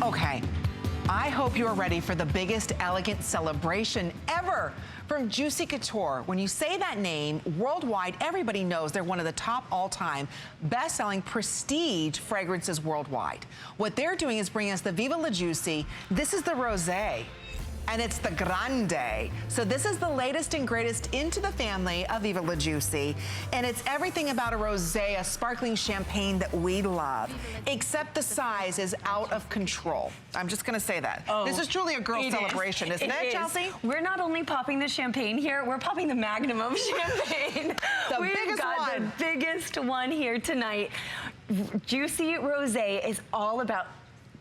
Okay, I hope you are ready for the biggest elegant celebration ever from Juicy Couture. When you say that name, worldwide, everybody knows they're one of the top all-time best-selling prestige fragrances worldwide. What they're doing is bringing us the Viva La Juicy. This is the Rosé. And it's the Grande. So this is the latest and greatest into the family of Viva La Juicy. And it's everything about a rosé, a sparkling champagne that we love. Except the size is out of control. I'm just gonna say that. Oh, this is truly a girl celebration, isn't it, Chelsea? We're not only popping the champagne here, we're popping the magnum of champagne. We've got the biggest one here tonight. Juicy Rosé is all about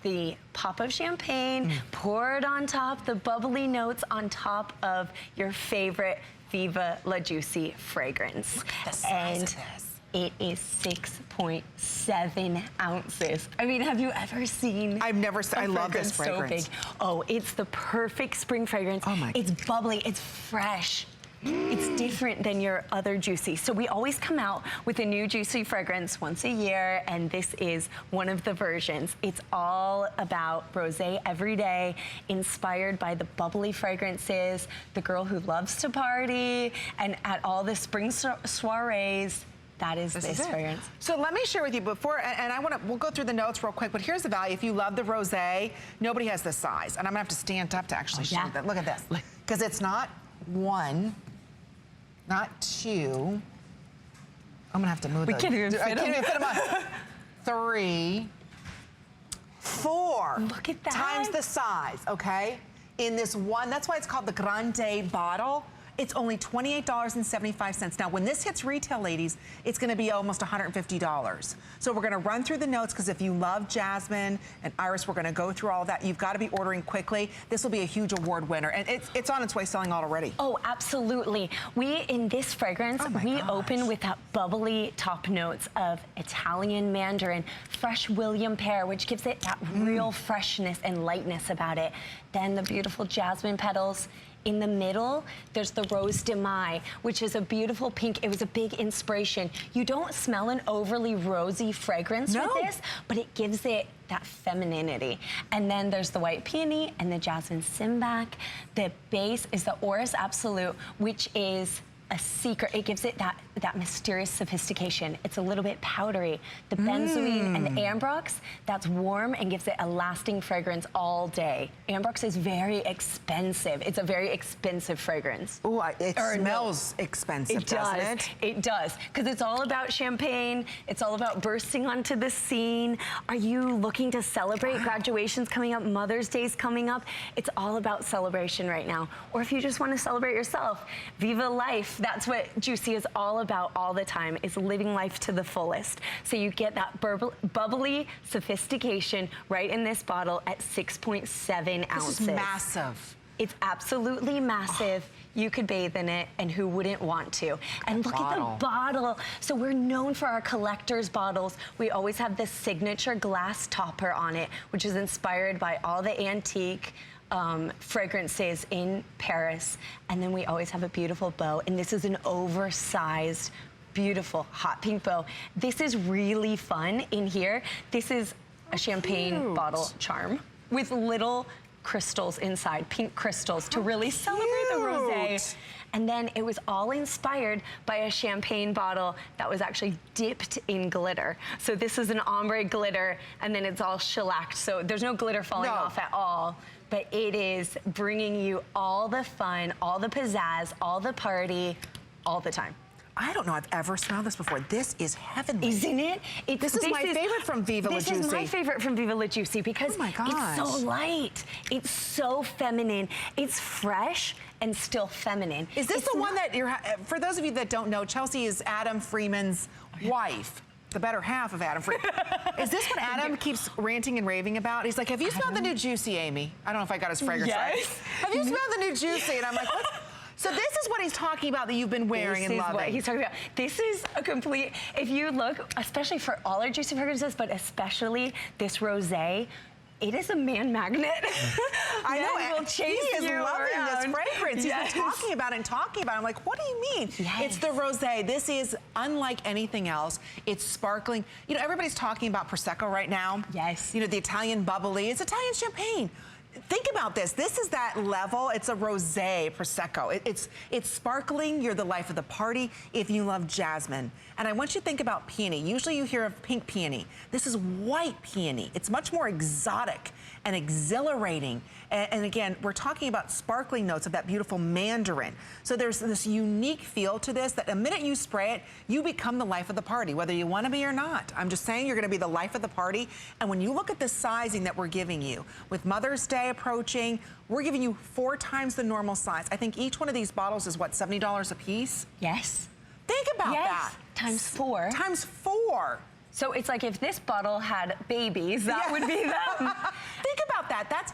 the pop of champagne, poured on top, the bubbly notes on top of your favorite Viva La Juicy fragrance. Look at the size of this. It is 6.7 ounces. I mean, have you ever seen? I've never seen, I love this fragrance. So big. Oh, it's the perfect spring fragrance. Oh my. It's bubbly, it's fresh. It's different than your other Juicy. So we always come out with a new Juicy fragrance once a year, and this is one of the versions. It's all about rosé every day, inspired by the bubbly fragrances, the girl who loves to party, and at all the spring soirees, that is this fragrance. So let me share with you before, and we'll go through the notes real quick, but here's the value. If you love the rosé, nobody has this size. And I'm gonna have to stand up to actually show you that. Look at this. Because it's not one, not two. I'm gonna have to move those. I can't even fit them on. 3, 4. Look at that. Times the size, okay? In this one, that's why it's called the Grande bottle. It's only $28.75. Now, when this hits retail, ladies, it's gonna be almost $150. So we're gonna run through the notes, because if you love jasmine and iris, we're gonna go through all of that. You've gotta be ordering quickly. This will be a huge award winner, and it's on its way selling out already. Oh, absolutely. In this fragrance, we open with that bubbly top notes of Italian mandarin, fresh William pear, which gives it that real freshness and lightness about it. Then the beautiful jasmine petals. In the middle, there's the Rose de Mai, which is a beautiful pink. It was a big inspiration. You don't smell an overly rosy fragrance with this, but it gives it that femininity. And then there's the white peony and the jasmine simbac. The base is the Orris Absolute, which is a secret. It gives it that mysterious sophistication. It's a little bit powdery. The benzoin and the ambrox, that's warm and gives it a lasting fragrance all day. Ambrox is very expensive. It's a very expensive fragrance. Oh, it smells expensive, doesn't it? It does, because it's all about champagne. It's all about bursting onto the scene. Are you looking to celebrate? Graduation's coming up, Mother's Day's coming up. It's all about celebration right now. Or if you just want to celebrate yourself, Viva Life. That's what Juicy is all about all the time, is living life to the fullest. So you get that bubbly sophistication right in this bottle at 6.7 ounces. This is massive. It's absolutely massive. You could bathe in it, and who wouldn't want to? And look at the bottle. So we're known for our collector's bottles. We always have this signature glass topper on it, which is inspired by all the antique fragrances in Paris. And then we always have a beautiful bow. And this is an oversized, beautiful hot pink bow. This is really fun in here. This is a champagne bottle charm with little crystals inside, pink crystals, to really celebrate the rosé. And then it was all inspired by a champagne bottle that was actually dipped in glitter. So this is an ombre glitter, and then it's all shellacked. So there's no glitter falling off at all. But it is bringing you all the fun, all the pizzazz, all the party, all the time. I don't know I've ever smelled this before. This is heavenly. Isn't it? This is my favorite from Viva La Juicy. This is my favorite from Viva La Juicy because it's so light. It's so feminine. It's fresh and still feminine. Is this the one that you're, for those of you that don't know, Chelsea is Adam Freeman's wife. The better half of Adam Freeman. Is this what Adam keeps ranting and raving about? He's like, have you smelled the new Juicy, Amy? I don't know if I got his fragrance right. Have you smelled the new Juicy? And I'm like, what? So this is what he's talking about that you've been wearing and loving. This is what he's talking about. This is a complete, if you look, especially for all our Juicy fragrances, but especially this rosé, it is a man magnet. I know, will chase he is you loving around. this fragrance. Yes. He's been talking about it and talking about it. I'm like, what do you mean? Yes. It's the rosé. This is unlike anything else. It's sparkling. You know, everybody's talking about Prosecco right now. Yes. You know, the Italian bubbly. It's Italian champagne. Think about this. This is that level. It's a rosé Prosecco. It's sparkling. You're the life of the party if you love jasmine. And I want you to think about peony. Usually you hear of pink peony. This is white peony. It's much more exotic and exhilarating. And again, we're talking about sparkling notes of that beautiful mandarin. So there's this unique feel to this that the minute you spray it, you become the life of the party, whether you want to be or not. I'm just saying you're going to be the life of the party. And when you look at the sizing that we're giving you, with Mother's Day approaching, we're giving you 4 times the normal size. I think each one of these bottles is, what, $70 a piece? Yes. Think about that. Times 4. Times 4. So it's like if this bottle had babies, that would be them. Think about that.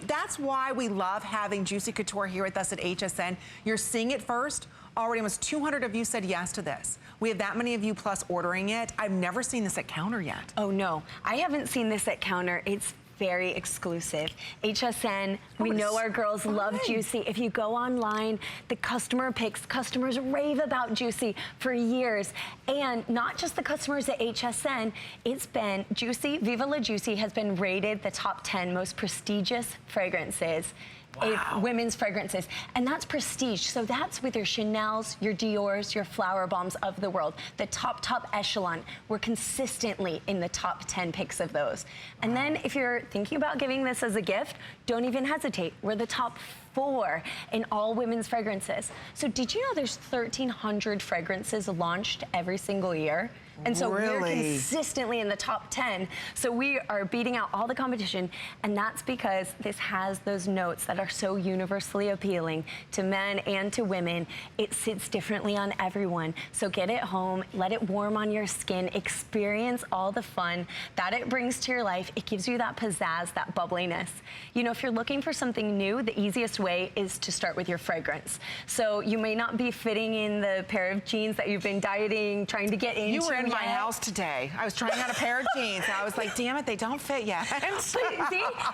That's why we love having Juicy Couture here with us at HSN. You're seeing it first. Already almost 200 of you said yes to this. We have that many of you plus ordering it. I've never seen this at counter yet. Oh no, I haven't seen this at counter. It's very exclusive. HSN, we know our girls love Juicy. If you go online, the customer picks, customers rave about Juicy for years. And not just the customers at HSN, it's been Juicy, Viva La Juicy has been rated the top 10 most prestigious fragrances. Women's fragrances, and that's prestige. So that's with your Chanel's, your Dior's, your flower bombs of the world. The top echelon. We're consistently in the top 10 picks of those. And then if you're thinking about giving this as a gift, don't even hesitate. We're the top 4 in all women's fragrances. So did you know there's 1,300 fragrances launched every single year? And so we're consistently in the top 10. So we are beating out all the competition, and that's because this has those notes that are so universally appealing to men and to women. It sits differently on everyone. So get it home, let it warm on your skin, experience all the fun that it brings to your life. It gives you that pizzazz, that bubbliness. You know, if you're looking for something new, the easiest way is to start with your fragrance. So you may not be fitting in the pair of jeans that you've been dieting, trying to get into. You were in my house today. I was trying on a pair of jeans. And I was like, damn it, they don't fit yet. See?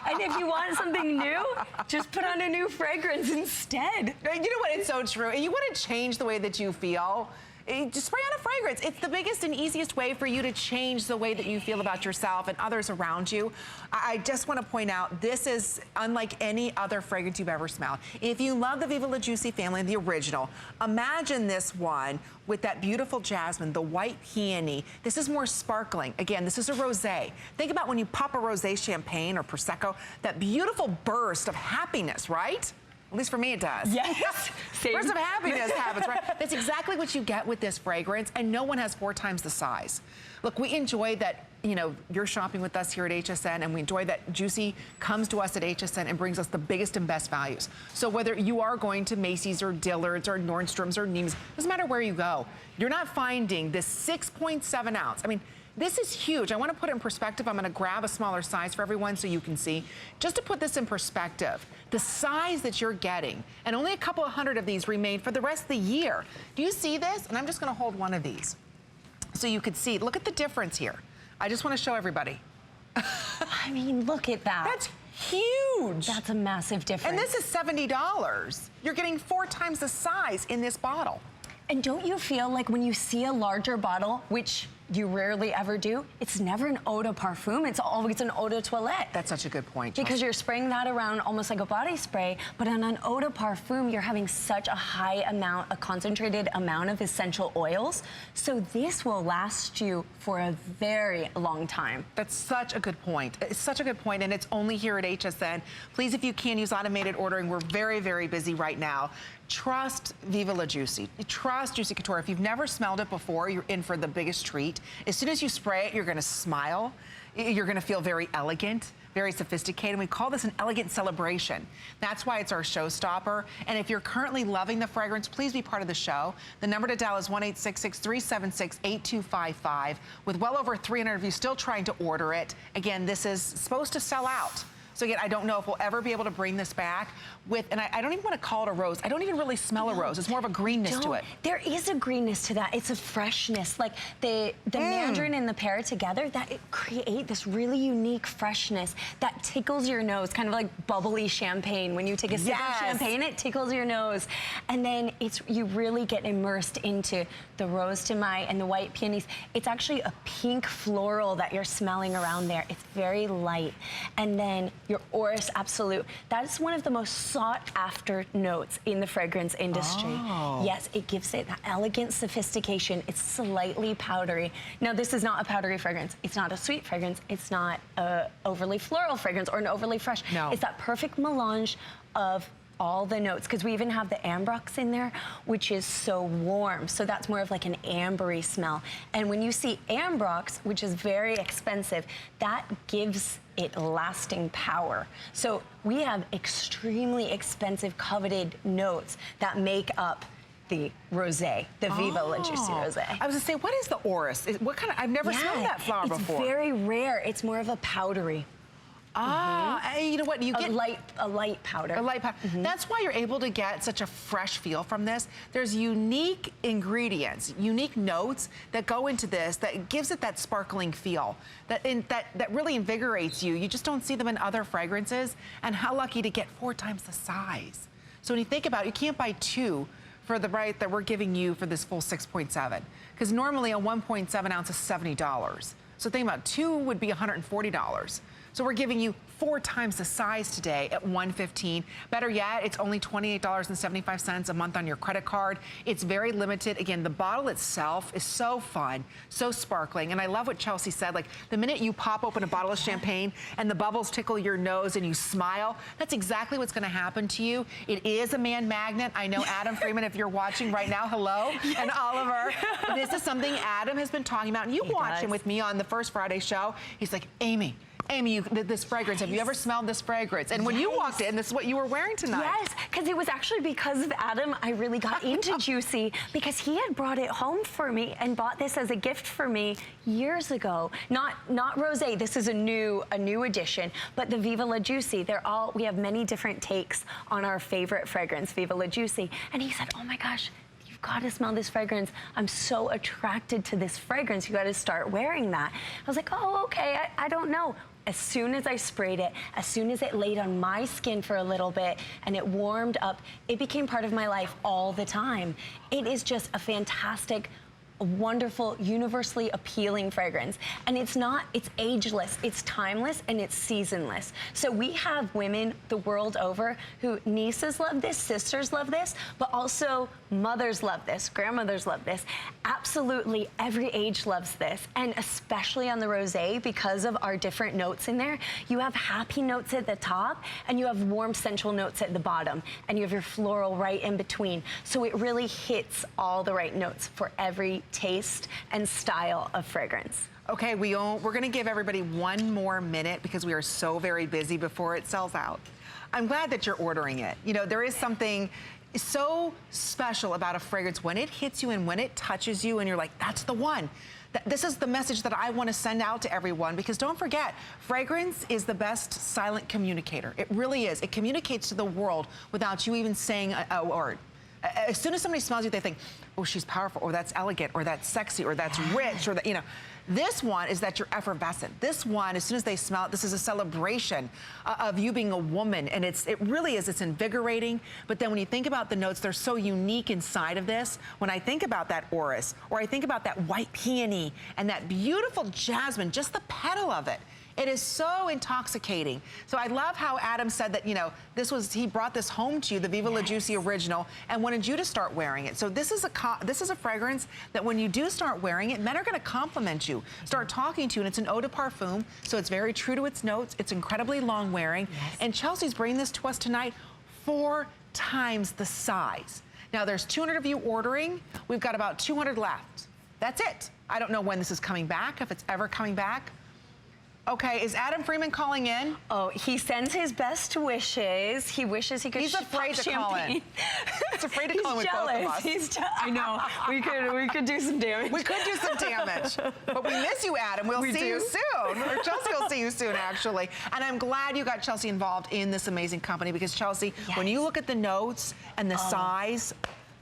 And if you want something new, just put on a new fragrance instead. You know what? It's so true. You want to change the way that you feel. Just spray on a fragrance. It's the biggest and easiest way for you to change the way that you feel about yourself and others around you. I just want to point out, this is unlike any other fragrance you've ever smelled. If you love the Viva La Juicy family, the original, imagine this one with that beautiful jasmine, the white peony. This is more sparkling. Again, this is a rosé. Think about when you pop a rosé champagne or Prosecco, that beautiful burst of happiness, right? At least for me it does. Yes. Burst of happiness happens, right? That's exactly what you get with this fragrance, and no one has 4 times the size. Look, we enjoy that, you know, you're shopping with us here at HSN, and we enjoy that Juicy comes to us at HSN and brings us the biggest and best values. So whether you are going to Macy's or Dillard's or Nordstrom's or Neiman's, doesn't matter where you go, you're not finding this 6.7 ounce. I mean, this is huge. I want to put it in perspective. I'm going to grab a smaller size for everyone so you can see. Just to put this in perspective, the size that you're getting, and only a couple of hundred of these remain for the rest of the year. Do you see this? And I'm just going to hold one of these so you could see. Look at the difference here. I just want to show everybody. I mean, look at that. That's huge. That's a massive difference. And this is $70. You're getting 4 times the size in this bottle. And don't you feel like when you see a larger bottle, which you rarely ever do, it's never an eau de parfum, it's always an eau de toilette. That's such a good point, because you're spraying that around almost like a body spray, but on an eau de parfum, you're having such a high amount, a concentrated amount of essential oils. So this will last you for a very long time. That's such a good point. It's such a good point, and it's only here at HSN. Please, if you can, use automated ordering. We're very, very busy right now. Trust Viva La Juicy. Trust Juicy Couture. If you've never smelled it before, you're in for the biggest treat. As soon as you spray it, you're going to smile. You're going to feel very elegant, very sophisticated. We call this an elegant celebration. That's why it's our showstopper. And if you're currently loving the fragrance, please be part of the show. The number to dial is 1-866-376-8255. With well over 300 of you still trying to order it. Again, this is supposed to sell out. So again, I don't know if we'll ever be able to bring this back with, and I don't even want to call it a rose. I don't even really smell a rose. It's more of a greenness to it. There is a greenness to that. It's a freshness. Like the mandarin and the pear together, that it create this really unique freshness that tickles your nose, kind of like bubbly champagne. When you take a sip of champagne, it tickles your nose. And then you really get immersed into the rose de mai and the white peonies. It's actually a pink floral that you're smelling around there. It's very light. And then your Orris Absolute. That is one of the most sought after notes in the fragrance industry. Oh. Yes, it gives it that elegant sophistication. It's slightly powdery. Now, this is not a powdery fragrance. It's not a sweet fragrance. It's not a overly floral fragrance or an overly fresh. No. It's that perfect melange of all the notes, because we even have the ambrox in there, which is so warm. So that's more of like an ambery smell. And when you see ambrox, which is very expensive, that gives it lasting power. So we have extremely expensive, coveted notes that make up the rosé, the Viva La Juicy Rosé. I was gonna say, what is the Orris? What kind of, I've never smelled that flower before. It's very rare. It's more of a powdery. You know what? You get a light powder. A light powder. That's why you're able to get such a fresh feel from this. There's unique ingredients, unique notes that go into this that gives it that sparkling feel that really invigorates you. You just don't see them in other fragrances. And how lucky to get 4 times the size. So when you think about it, you can't buy 2 for the rate that we're giving you for this full 6.7, because normally a 1.7 ounce is $70. So think about 2 would be $140. So we're giving you 4 times the size today at $115. Better yet, it's only $28.75 a month on your credit card. It's very limited. Again, the bottle itself is so fun, so sparkling. And I love what Chelsea said, like the minute you pop open a bottle of champagne and the bubbles tickle your nose and you smile, that's exactly what's gonna happen to you. It is a man magnet. I know Adam Freeman, if you're watching right now, hello. And Oliver, this is something Adam has been talking about. And you watched him with me on the first Friday show. He's like, Amy, this fragrance, have you ever smelled this fragrance? And when you walked in, this is what you were wearing tonight. Yes, because it was actually because of Adam I really got into Juicy, because he had brought it home for me and bought this as a gift for me years ago. Not rosé, this is a new edition, but the Viva La Juicy, we have many different takes on our favorite fragrance, Viva La Juicy. And he said, oh my gosh, you've got to smell this fragrance. I'm so attracted to this fragrance. You got to start wearing that. I was like, oh, okay, I don't know. As soon as I sprayed it, as soon as it laid on my skin for a little bit and it warmed up, it became part of my life all the time. It is just a fantastic, a wonderful, universally appealing fragrance. And it's ageless, it's timeless, and it's seasonless. So we have women the world over who nieces love this, sisters love this, but also mothers love this, grandmothers love this. Absolutely every age loves this. And especially on the rosé, because of our different notes in there, you have happy notes at the top and you have warm sensual notes at the bottom, and you have your floral right in between. So it really hits all the right notes for every taste and style of fragrance. Okay, we're gonna give everybody 1 more minute because we are so very busy before it sells out. I'm glad that you're ordering it. You know, there is something so special about a fragrance when it hits you and when it touches you and you're like, that's the one. This is the message that I want to send out to everyone, because don't forget, fragrance is the best silent communicator. It really is. It communicates to the world without you even saying a word. As soon as somebody smells you, they think, oh, she's powerful, or that's elegant, or that's sexy, or that's rich, or that, you know. This one is that you're effervescent. This one, as soon as they smell it, this is a celebration of you being a woman, and it really is, it's invigorating. But then when you think about the notes, they're so unique inside of this. When I think about that Orris, or I think about that white peony, and that beautiful jasmine, just the petal of it, it is so intoxicating. So I love how Adam said that, you know, he brought this home to you, the Viva La Juicy original, and wanted you to start wearing it. So this is a fragrance that when you do start wearing it, men are gonna compliment you, start talking to you, and it's an eau de parfum, so it's very true to its notes. It's incredibly long wearing. Yes. And Chelsea's bringing this to us tonight 4 times the size. Now there's 200 of you ordering. We've got about 200 left. That's it. I don't know when this is coming back, if it's ever coming back. Okay, is Adam Freeman calling in? Oh, he sends his best wishes. He wishes he could. He's afraid to call in. He's afraid to call in with both of us. He's jealous. I know. We could do some damage. We could do some damage. But we miss you, Adam. We'll see you soon. Or Chelsea will see you soon, actually. And I'm glad you got Chelsea involved in this amazing company because, Chelsea, when you look at the notes and the size,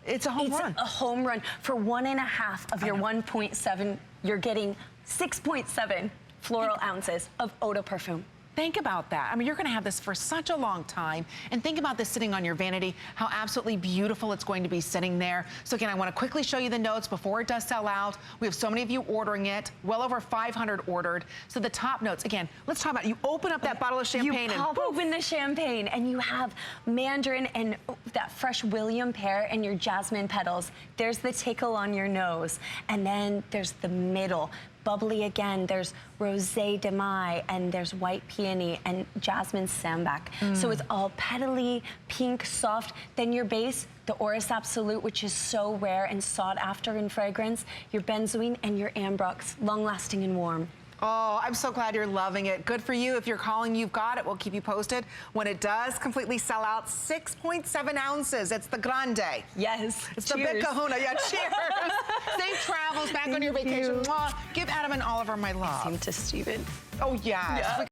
it's a home run. It's a home run. For 1.5 of your 1.7, you're getting 6.7 floral ounces of eau de parfum. Think about that. I mean, you're going to have this for such a long time. And think about this sitting on your vanity, how absolutely beautiful it's going to be sitting there. So again, I want to quickly show you the notes before it does sell out. We have so many of you ordering it, well over 500 ordered. So the top notes, again, let's talk about it. You open up that bottle of champagne you pop open the champagne and you have mandarin and that fresh William pear and your jasmine petals. There's the tickle on your nose. And then there's the middle. Bubbly again, there's rosé de mai, and there's white peony and jasmine sambac. So it's all petally, pink, soft. Then your base, the Orris Absolute, which is so rare and sought after in fragrance, your benzoin and your ambrox, long lasting and warm. Oh, I'm so glad you're loving it. Good for you. If you're calling, you've got it. We'll keep you posted when it does completely sell out. 6.7 ounces. It's the Grande. Yes. It's the big kahuna. Yeah, cheers. Safe travels back on your vacation. Mwah. Give Adam and Oliver my love. Same to Steven. Oh, yes. Yeah.